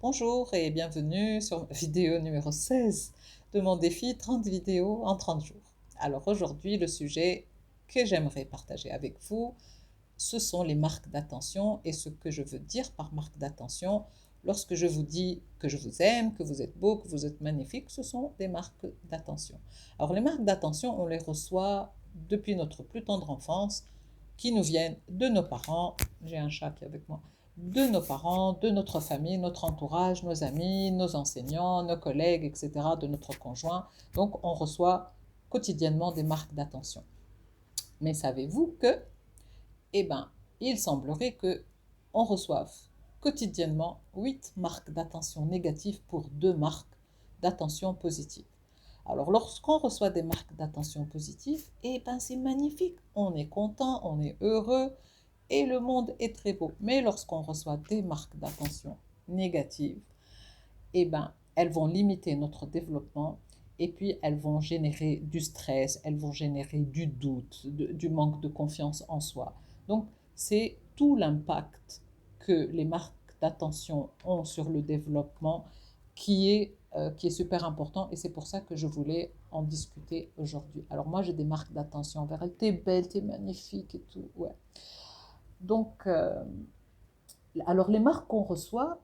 Bonjour et bienvenue sur ma vidéo numéro 16 de mon défi 30 vidéos en 30 jours. Alors aujourd'hui, le sujet que j'aimerais partager avec vous, ce sont les marques d'attention et ce que je veux dire par marque d'attention. Lorsque je vous dis que je vous aime, que vous êtes beau, que vous êtes magnifique, ce sont des marques d'attention. Alors les marques d'attention, on les reçoit depuis notre plus tendre enfance, qui nous viennent de nos parents. J'ai un chat qui est avec moi. De nos parents, de notre famille, notre entourage, nos amis, nos enseignants, nos collègues, etc., de notre conjoint. Donc on reçoit quotidiennement des marques d'attention. Mais savez-vous que eh bien, il semblerait que on reçoive quotidiennement 8 marques d'attention négatives pour 2 marques d'attention positive. Alors, lorsqu'on reçoit des marques d'attention positive, eh ben, c'est magnifique. On est content, on est heureux et le monde est très beau. Mais lorsqu'on reçoit des marques d'attention négatives, eh ben, elles vont limiter notre développement et puis elles vont générer du stress, elles vont générer du doute, du manque de confiance en soi. Donc, c'est tout l'impact que les marques d'attention ont sur le développement qui est super important et c'est pour ça que je voulais en discuter aujourd'hui. Alors moi, j'ai des marques d'attention envers elle. T'es belle, t'es magnifique et tout. Ouais. Donc, alors les marques qu'on reçoit,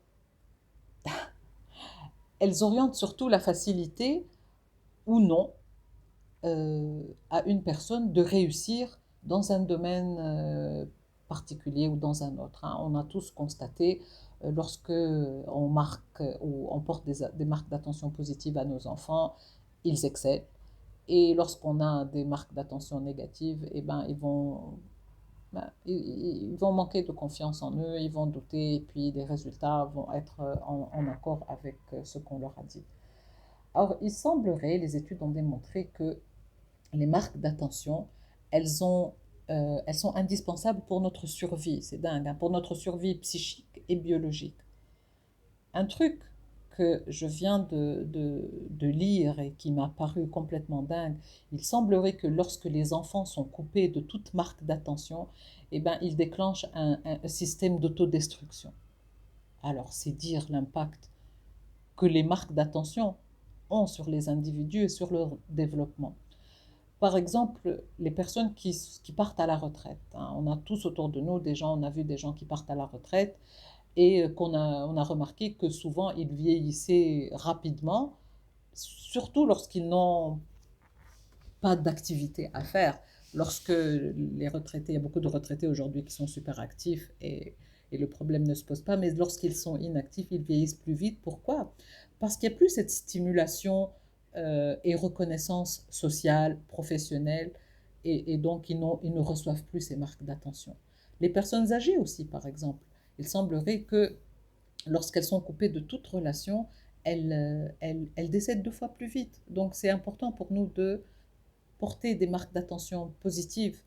elles orientent surtout la facilité ou non à une personne de réussir dans un domaine particulier ou dans un autre. Hein. On a tous constaté lorsque on marque ou on porte des marques d'attention positive à nos enfants, ils excellent. Et lorsqu'on a des marques d'attention négatives, eh ben, ils vont manquer de confiance en eux, ils vont douter, et puis les résultats vont être en accord avec ce qu'on leur a dit. Or, il semblerait, les études ont démontré que les marques d'attention, elles sont indispensables pour notre survie. C'est dingue, hein, pour notre survie psychique et biologique. Un truc que je viens de lire et qui m'a paru complètement dingue, il semblerait que lorsque les enfants sont coupés de toute marque d'attention, eh ben, ils déclenchent un système d'autodestruction. Alors, c'est dire l'impact que les marques d'attention ont sur les individus et sur leur développement. Par exemple, les personnes qui partent à la retraite. Hein. On a tous autour de nous des gens, on a vu des gens qui partent à la retraite et on a remarqué que souvent ils vieillissaient rapidement, surtout lorsqu'ils n'ont pas d'activité à faire. Lorsque les retraités, il y a beaucoup de retraités aujourd'hui qui sont super actifs et le problème ne se pose pas, mais lorsqu'ils sont inactifs, ils vieillissent plus vite. Pourquoi? Parce qu'il n'y a plus cette stimulation et reconnaissance sociale, professionnelle, et donc ils ne reçoivent plus ces marques d'attention. Les personnes âgées aussi, par exemple, il semblerait que lorsqu'elles sont coupées de toute relation, elles décèdent 2 fois plus vite. Donc c'est important pour nous de porter des marques d'attention positives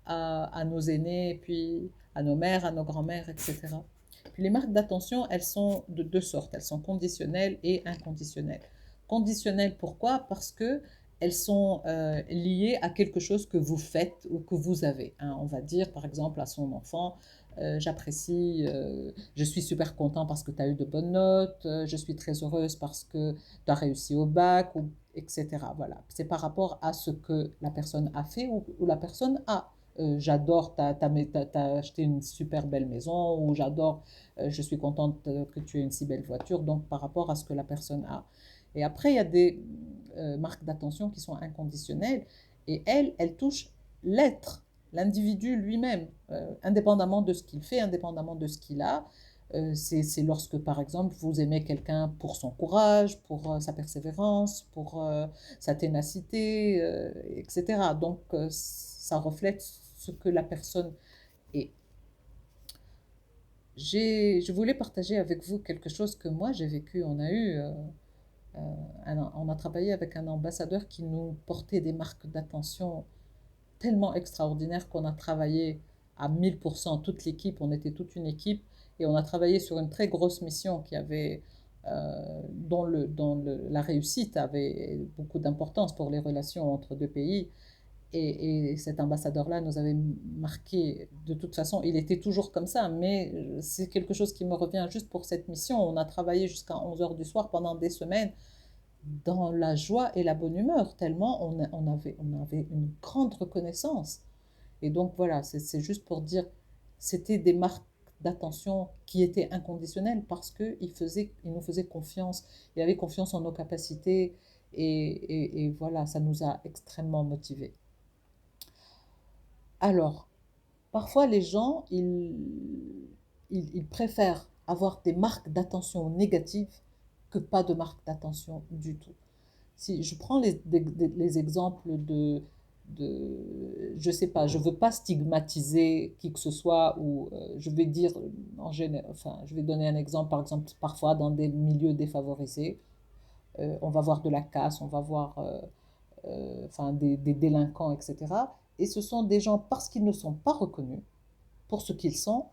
à nos aînés, puis à nos mères, à nos grands-mères, etc. Puis les marques d'attention, elles sont de 2 sortes. Elles sont conditionnelles et inconditionnelles. Conditionnelles, pourquoi? Parce que elles sont liées à quelque chose que vous faites ou que vous avez. Hein. On va dire, par exemple, à son enfant, j'apprécie, je suis super content parce que tu as eu de bonnes notes, je suis très heureuse parce que tu as réussi au bac, ou, etc. Voilà. C'est par rapport à ce que la personne a fait ou la personne a. J'adore, t'as acheté une super belle maison, ou j'adore, je suis contente que tu aies une si belle voiture, donc par rapport à ce que la personne a. Et après, il y a des marques d'attention qui sont inconditionnelles, et elles touchent l'être, l'individu lui-même, indépendamment de ce qu'il fait, indépendamment de ce qu'il a. C'est lorsque, par exemple, vous aimez quelqu'un pour son courage, pour sa persévérance, pour sa ténacité, etc. Donc, ça reflète ce que la personne est. Je voulais partager avec vous quelque chose que moi j'ai vécu. On a travaillé avec un ambassadeur qui nous portait des marques d'attention tellement extraordinaires qu'on a travaillé à 1000%, toute l'équipe, on était toute une équipe, et on a travaillé sur une très grosse mission dont la réussite avait beaucoup d'importance pour les relations entre 2 pays. Et cet ambassadeur-là nous avait marqué, de toute façon, il était toujours comme ça, mais c'est quelque chose qui me revient juste pour cette mission. On a travaillé jusqu'à 11 heures du soir pendant des semaines dans la joie et la bonne humeur, tellement on avait une grande reconnaissance. Et donc voilà, c'est juste pour dire, c'était des marques d'attention qui étaient inconditionnelles parce qu'il nous faisait confiance, il avait confiance en nos capacités et voilà, ça nous a extrêmement motivés. Alors, parfois les gens, ils préfèrent avoir des marques d'attention négatives que pas de marques d'attention du tout. Si je prends les exemples je sais pas, je veux pas stigmatiser qui que ce soit ou je vais dire en général, enfin, je vais donner un exemple, par exemple, parfois dans des milieux défavorisés, on va voir de la casse, on va voir enfin, des délinquants, etc. Et ce sont des gens, parce qu'ils ne sont pas reconnus pour ce qu'ils sont,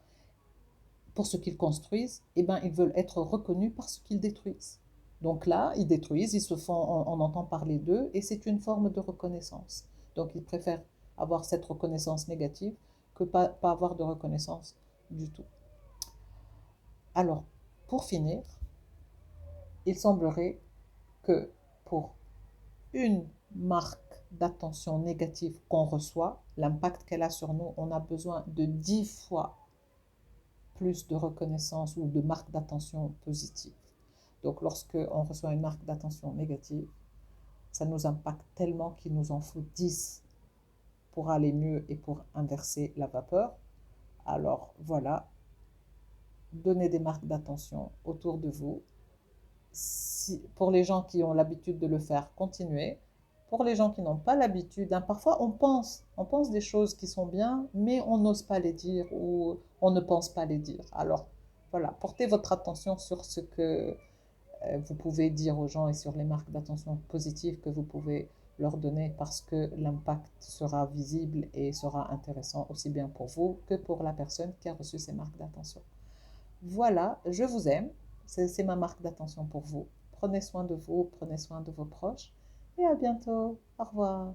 pour ce qu'ils construisent, eh ben, ils veulent être reconnus par ce qu'ils détruisent. Donc là, ils détruisent, ils se font, on entend parler d'eux, et c'est une forme de reconnaissance. Donc ils préfèrent avoir cette reconnaissance négative que pas avoir de reconnaissance du tout. Alors, pour finir, il semblerait que pour une marque d'attention négative qu'on reçoit, l'impact qu'elle a sur nous, on a besoin de 10 fois plus de reconnaissance ou de marques d'attention positives. Donc lorsque on reçoit une marque d'attention négative, ça nous impacte tellement qu'il nous en faut 10 pour aller mieux et pour inverser la vapeur. Alors voilà, donnez des marques d'attention autour de vous. Pour les gens qui ont l'habitude de le faire, continuez. Pour les gens qui n'ont pas l'habitude, hein, parfois on pense des choses qui sont bien, mais on n'ose pas les dire ou on ne pense pas les dire. Alors voilà, portez votre attention sur ce que vous pouvez dire aux gens et sur les marques d'attention positives que vous pouvez leur donner parce que l'impact sera visible et sera intéressant aussi bien pour vous que pour la personne qui a reçu ces marques d'attention. Voilà, je vous aime. C'est ma marque d'attention pour vous. Prenez soin de vous, prenez soin de vos proches et à bientôt. Au revoir.